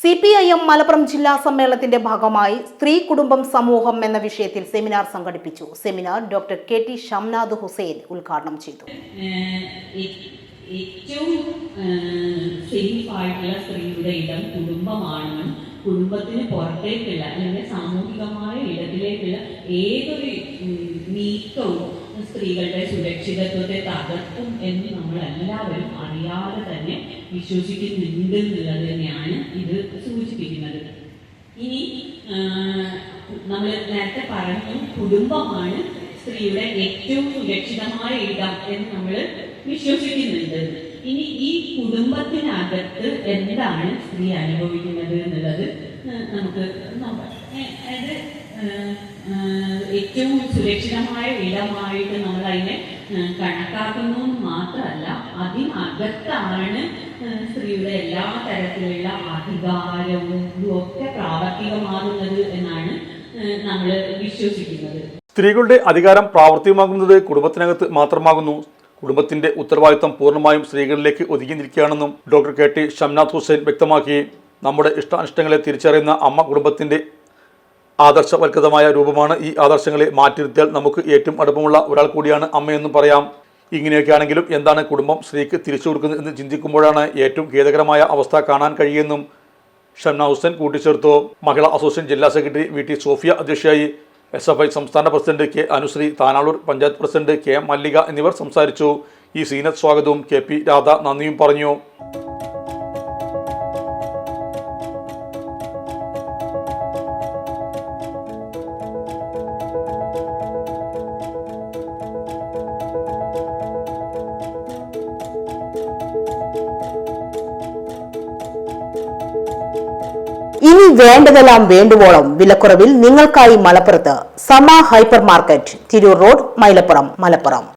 CPIM Malappuram ജില്ലാ സമ്മേളനത്തിന്റെ ഭാഗമായി സ്ത്രീ കുടുംബം സമൂഹം എന്ന വിഷയത്തിൽ സെമിനാർ സംഘടിപ്പിച്ചു. Seminar doctor KT. ഷംനാദ് ഹുസൈൻ ഉദ്ഘാടനം ചെയ്തു. ഏറ്റവും സേഫ് ആയിട്ടുള്ള സ്ത്രീയുടെ ഇടം കുടുംബമാണെന്നും കുടുംബത്തിന് പുറത്തേക്കുള്ള അല്ലെങ്കിൽ സാമൂഹികമായ ഇടത്തിലേക്കുള്ള ഏതൊരു നീക്കവും സ്ത്രീകളുടെ സുരക്ഷിതത്വത്തെ തകർക്കും എന്ന് നമ്മൾ എല്ലാവരും അറിയാതെ തന്നെ വിശ്വസിക്കുന്നുണ്ട് എന്നുള്ളത് തന്നെയാണ് ഇത് സൂചിപ്പിക്കുന്നത്. ഇനി നമ്മൾ നേരത്തെ പറഞ്ഞു, കുടുംബമാണ് സ്ത്രീയുടെ ഏറ്റവും സുരക്ഷിതമായ ഇടം എന്ന് നമ്മൾ വിശ്വസിക്കുന്നുണ്ട്. ഇനി ഈ കുടുംബത്തിനകത്ത് എന്താണ് സ്ത്രീ അനുഭവിക്കുന്നത് എന്നുള്ളത് നമുക്ക് നോക്കാം. അതായത് ഏറ്റവും സുരക്ഷിതമായ ഇടമായിട്ട് നമ്മൾ അതിനെ കണക്കാക്കുന്നു മാത്രമല്ല, അതിനകത്താണ് സ്ത്രീയുടെ എല്ലാ തരത്തിലുള്ള അധികാരവും ഒക്കെ പ്രാവർത്തികമാകുന്നത് എന്നാണ് നമ്മൾ വിശ്വസിക്കുന്നത്. സ്ത്രീകളുടെ അധികാരം പ്രാവർത്തികമാകുന്നത് കുടുംബത്തിനകത്ത് മാത്രമാകുന്നു. കുടുംബത്തിന്റെ ഉത്തരവാദിത്തം പൂർണ്ണമായും സ്ത്രീകളിലേക്ക് ഒതുങ്ങി നിൽക്കുകയാണെന്നും ഡോക്ടർ കെ.ടി. ഷംനാദ് ഹുസൈൻ വ്യക്തമാക്കി. നമ്മുടെ ഇഷ്ടാനിഷ്ടങ്ങളെ തിരിച്ചറിയുന്ന അമ്മ കുടുംബത്തിന്റെ ആദർശവൽകൃതമായ രൂപമാണ്. ഈ ആദർശങ്ങളെ മാറ്റിയിരുത്തിയാൽ നമുക്ക് ഏറ്റവും അടുപ്പമുള്ള ഒരാൾ കൂടിയാണ് അമ്മയെന്നും പറയാം. ഇങ്ങനെയൊക്കെയാണെങ്കിലും എന്താണ് കുടുംബം സ്ത്രീക്ക് തിരിച്ചു കൊടുക്കുന്നത് എന്ന് ചിന്തിക്കുമ്പോഴാണ് ഏറ്റവും ഖേദകരമായ അവസ്ഥ കാണാൻ കഴിയുമെന്നും ഷംനാദ് ഹുസൈൻ കൂട്ടിച്ചേർത്തു. മഹിളാ അസോസിയേഷൻ ജില്ലാ സെക്രട്ടറി വി.ടി. സോഫിയ അധ്യക്ഷയായി. SFI സംസ്ഥാന president K. Anushree, Tanalur panchayat president K. Mallika എന്നിവർ സംസാരിച്ചു. ഈ സീനത്ത് സ്വാഗതവും KP രാധ നന്ദിയും പറഞ്ഞു. ഇനി വേണ്ടതെല്ലാം വേണ്ടുവോളം വിലക്കുറവിൽ നിങ്ങൾക്കായി മലപ്പുറത്ത് സമ hyper market, Tirur road, Mylapuram, Malappuram.